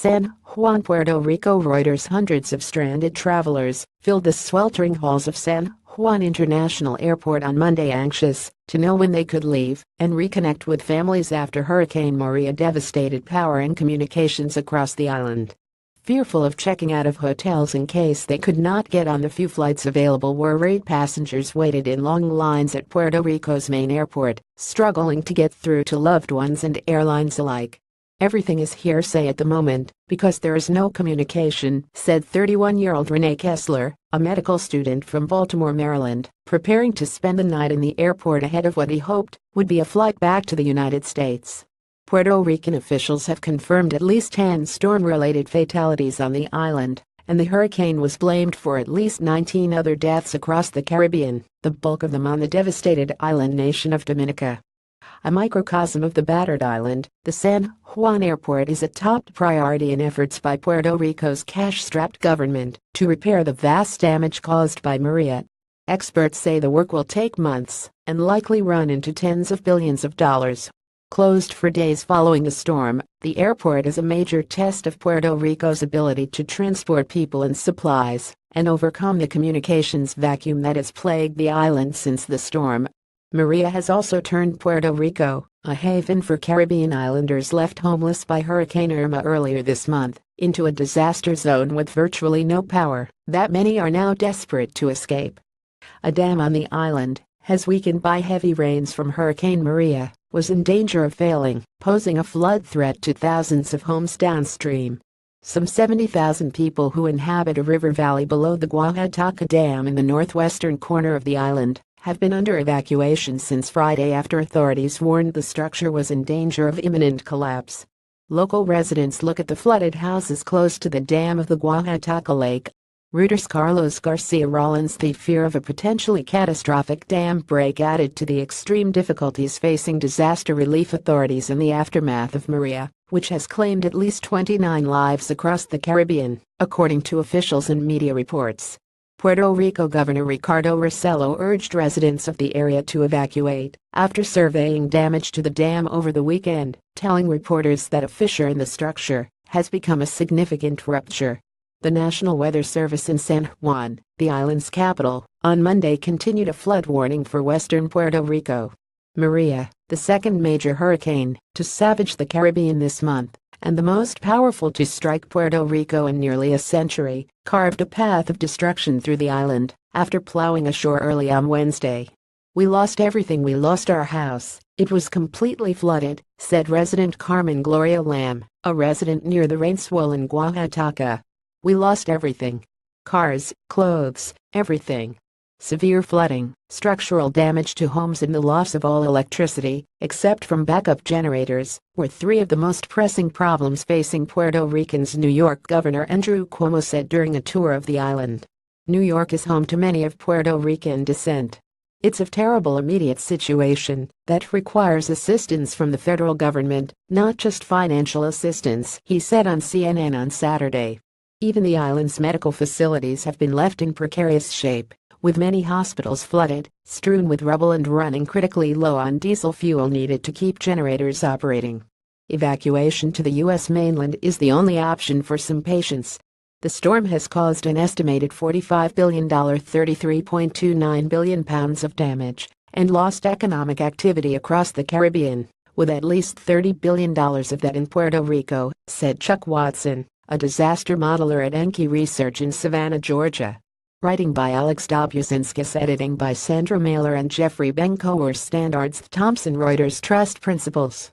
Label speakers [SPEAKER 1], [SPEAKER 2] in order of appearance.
[SPEAKER 1] San Juan, Puerto Rico Reuters Hundreds of stranded travelers filled the sweltering halls of San Juan International Airport on Monday, anxious to know when they could leave and reconnect with families after Hurricane Maria devastated power and communications across the island. Fearful of checking out of hotels in case they could not get on the few flights available, worried passengers waited in long lines at Puerto Rico's main airport, struggling to get through to loved ones and airlines alike. "Everything is hearsay at the moment because there is no communication," said 31-year-old Renee Kessler, a medical student from Baltimore, Maryland, preparing to spend the night in the airport ahead of what he hoped would be a flight back to the United States. Puerto Rican officials have confirmed at least 10 storm-related fatalities on the island, and the hurricane was blamed for at least 19 other deaths across the Caribbean, the bulk of them on the devastated island nation of Dominica. A microcosm of the battered island, the San Juan airport is a top priority in efforts by Puerto Rico's cash-strapped government to repair the vast damage caused by Maria. Experts say the work will take months and likely run into tens of billions of dollars. Closed for days following the storm, the airport is a major test of Puerto Rico's ability to transport people and supplies and overcome the communications vacuum that has plagued the island since the storm. Maria has also turned Puerto Rico, a haven for Caribbean islanders left homeless by Hurricane Irma earlier this month, into a disaster zone with virtually no power that many are now desperate to escape. A dam on the island, has weakened by heavy rains from Hurricane Maria, was in danger of failing, posing a flood threat to thousands of homes downstream. Some 70,000 people who inhabit a river valley below the Guajataca Dam in the northwestern corner of the island have been under evacuation since Friday after authorities warned the structure was in danger of imminent collapse. Local residents look at the flooded houses close to the dam of the Guajataca Lake. Reuters' Carlos Garcia Rollins. The fear of a potentially catastrophic dam break added to the extreme difficulties facing disaster relief authorities in the aftermath of Maria, which has claimed at least 29 lives across the Caribbean, according to officials and media reports. Puerto Rico Governor Ricardo Rossello urged residents of the area to evacuate after surveying damage to the dam over the weekend, telling reporters that a fissure in the structure has become a significant rupture. The National Weather Service in San Juan, the island's capital, on Monday continued a flood warning for western Puerto Rico. Maria, the second major hurricane to savage the Caribbean this month, and the most powerful to strike Puerto Rico in nearly a century, carved a path of destruction through the island after plowing ashore early on Wednesday. "We lost everything. We lost our house. It was completely flooded," said resident Carmen Gloria Lamb, a resident near the rain-swollen Guajataca. "We lost everything. Cars, clothes, everything. Severe flooding, structural damage to homes and the loss of all electricity, except from backup generators, were three of the most pressing problems facing Puerto Ricans," New York Governor Andrew Cuomo said during a tour of the island. New York is home to many of Puerto Rican descent. "It's a terrible immediate situation that requires assistance from the federal government, not just financial assistance," he said on CNN on Saturday. Even the island's medical facilities have been left in precarious shape, with many hospitals flooded, strewn with rubble and running critically low on diesel fuel needed to keep generators operating. Evacuation to the U.S. mainland is the only option for some patients. The storm has caused an estimated $45 billion £33.29 billion of damage and lost economic activity across the Caribbean, with at least $30 billion of that in Puerto Rico, said Chuck Watson, a disaster modeler at Enki Research in Savannah, Georgia. Writing by Alex Dobuzynskis, editing by Sandra Mailer and Jeffrey Benkower. Standards Thomson Reuters Trust Principles.